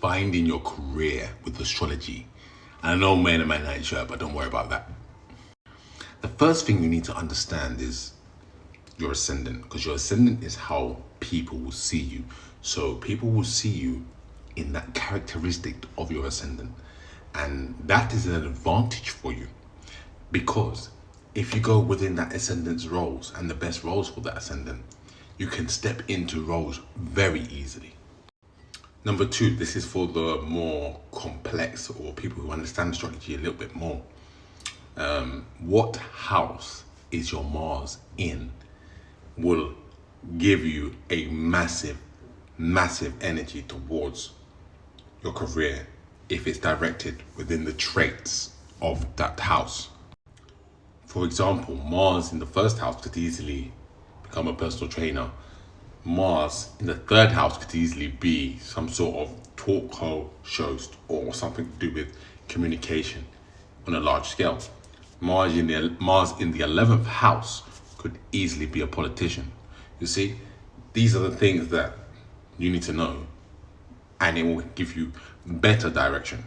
finding your career with astrology. And I know men in my night shirt, but don't worry about that. The first thing you need to understand is your ascendant, because your ascendant is how people will see you. So people will see you in that characteristic of your ascendant, and that is an advantage for you, because if you go within that ascendant's roles and the best roles for that ascendant, you can step into roles very easily. Number two, this is for the more complex or people who understand astrology a little bit more. What house is your Mars in will give you a massive energy towards your career if it's directed within the traits of that house. For example, Mars in the first house could easily become a personal trainer. Mars in the third house could easily be some sort of talk host or something to do with communication on a large scale. Mars in the 11th house could easily be a politician. You see, these are the things that you need to know, and it will give you better direction.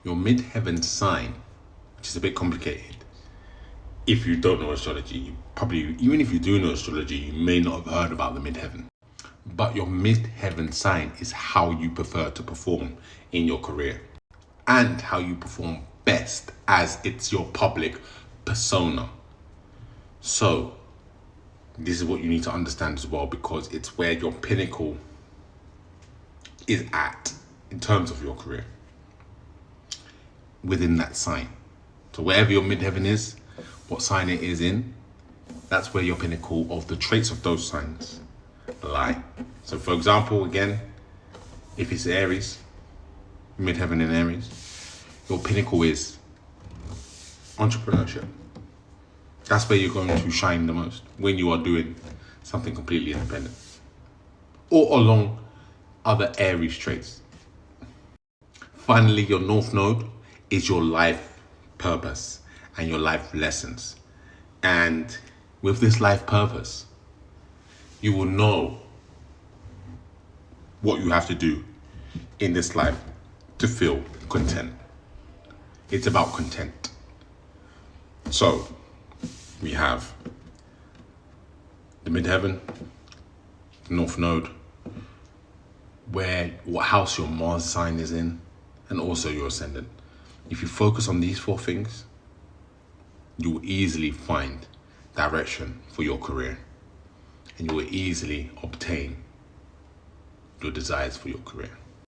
Your midheaven sign, which is a bit complicated. If you don't know astrology, you probably, even if you do know astrology, you may not have heard about the midheaven. But your midheaven sign is how you prefer to perform in your career and how you perform best, as it's your public persona. So this is what you need to understand as well, because it's where your pinnacle is at in terms of your career within that sign. So wherever your midheaven is, what sign it is in, that's where your pinnacle of the traits of those signs lie. So for example, again, if it's Aries, midheaven in Aries, your pinnacle is entrepreneurship. That's where you're going to shine the most, when you are doing something completely independent or along other Aries traits. Finally, your North Node is your life purpose and your life lessons. And with this life purpose, you will know what you have to do in this life to feel content. It's about content. So we have the midheaven, the North Node, what house your Mars sign is in, and also your ascendant. If you focus on these four things, you will easily find direction for your career, and you will easily obtain your desires for your career.